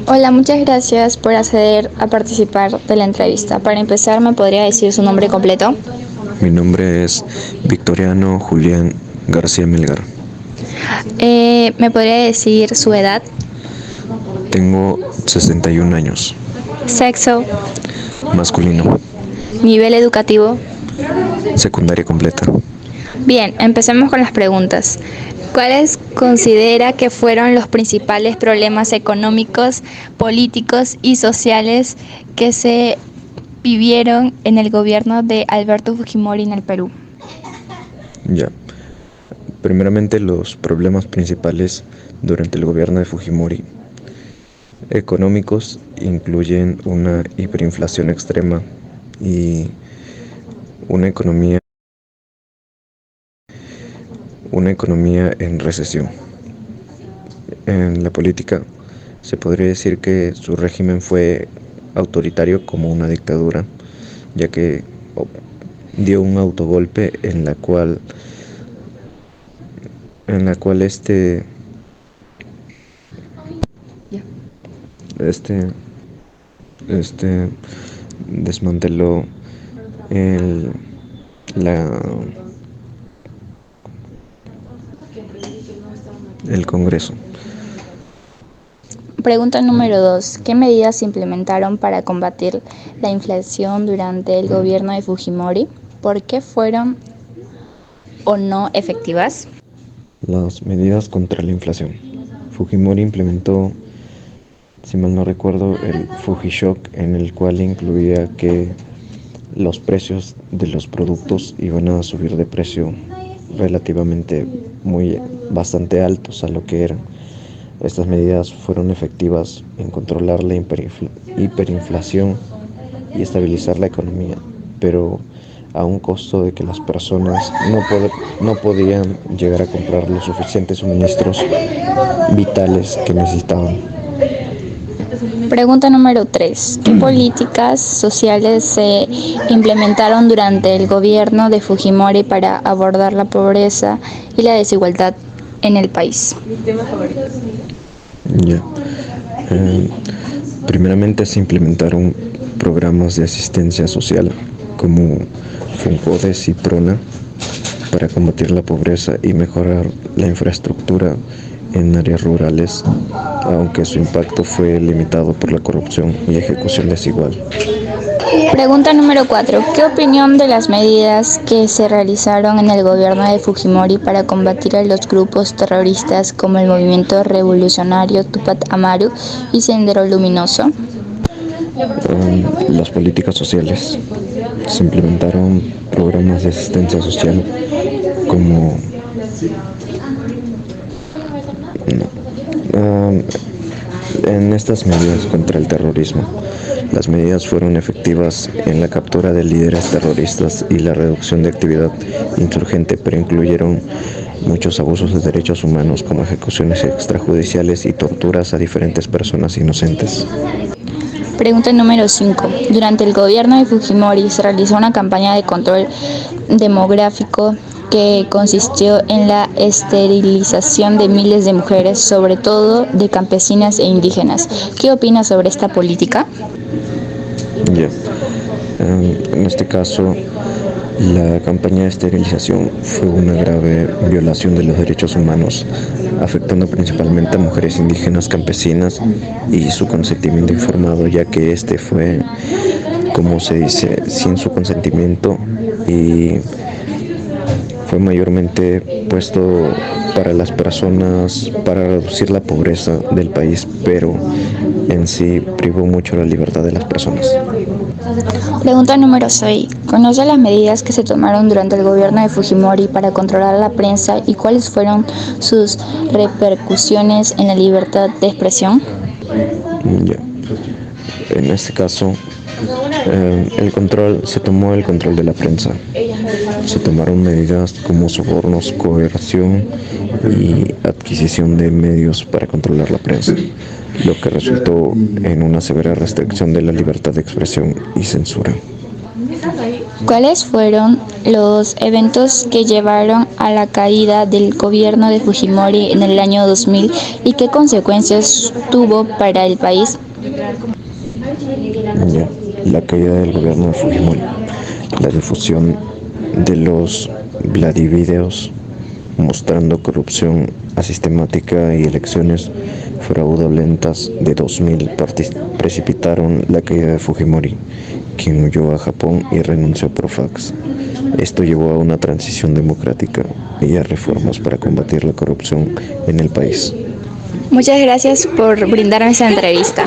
Hola, muchas gracias por acceder a participar de la entrevista. Para empezar, ¿me podría decir su nombre completo? Mi nombre es Victoriano Julián García Melgar. ¿Me podría decir su edad? Tengo 61 años. Sexo, Masculino. nivel educativo. Secundaria completa. Bien, empecemos con las preguntas. ¿Cuáles considera que fueron los principales problemas económicos, políticos y sociales que se vivieron en el gobierno de Alberto Fujimori en el Perú? Ya. Primeramente, los problemas principales durante el gobierno de Fujimori económicos incluyen una hiperinflación extrema y una economía, una economía en recesión. En la política se podría decir que su régimen fue autoritario como una dictadura, ya que dio un autogolpe en la cual este este desmanteló el la el Congreso. Pregunta número 2. ¿Qué medidas se implementaron para combatir la inflación durante el gobierno de Fujimori? ¿Por qué fueron o no efectivas? Las medidas contra la inflación. Fujimori implementó, si mal no recuerdo, el Fujishock, en el cual incluía que los precios de los productos iban a subir de precio relativamente bastante altos a lo que eran. Estas medidas fueron efectivas en controlar la hiperinflación y estabilizar la economía, pero a un costo de que las personas no podían llegar a comprar los suficientes suministros vitales que necesitaban. Pregunta número 3. ¿Qué políticas sociales se implementaron durante el gobierno de Fujimori para abordar la pobreza y la desigualdad en el país? Ya. Eh, Primeramente se implementaron programas de asistencia social como Funcodes y Prona para combatir la pobreza y mejorar la infraestructura en áreas rurales, aunque su impacto fue limitado por la corrupción y ejecución desigual. Pregunta número 4. ¿Qué opinión de las medidas que se realizaron en el gobierno de Fujimori para combatir a los grupos terroristas como el Movimiento Revolucionario Tupac Amaru y Sendero Luminoso? Las políticas sociales. Se implementaron programas de asistencia social como um, en estas medidas contra el terrorismo. Las medidas fueron efectivas en la captura de líderes terroristas y la reducción de actividad insurgente, pero incluyeron muchos abusos de derechos humanos como ejecuciones extrajudiciales y torturas a diferentes personas inocentes. Pregunta número 5. Durante el gobierno de Fujimori se realizó una campaña de control demográfico que consistió en la esterilización de miles de mujeres, sobre todo de campesinas e indígenas. ¿Qué opina sobre esta política? Yeah. En este caso, la campaña de esterilización fue una grave violación de los derechos humanos, afectando principalmente a mujeres indígenas campesinas y su consentimiento informado, ya que este fue, como se dice, sin su consentimiento y fue mayormente puesto para las personas, para reducir la pobreza del país, pero en sí privó mucho la libertad de las personas. Pregunta número 6. ¿Conoce las medidas que se tomaron durante el gobierno de Fujimori para controlar la prensa y cuáles fueron sus repercusiones en la libertad de expresión? Ya. En este caso, se tomó el control de la prensa. Se tomaron medidas como sobornos, coerción y adquisición de medios para controlar la prensa, lo que resultó en una severa restricción de la libertad de expresión y censura. ¿Cuáles fueron los eventos que llevaron a la caída del gobierno de Fujimori en el año 2000 y qué consecuencias tuvo para el país? Ya, la caída del gobierno de Fujimori, la difusión de los Vladivideos mostrando corrupción asistemática y elecciones fraudulentas de 2000 precipitaron la caída de Fujimori, quien huyó a Japón y renunció por fax. Esto llevó a una transición democrática y a reformas para combatir la corrupción en el país. Muchas gracias por brindarme esta entrevista.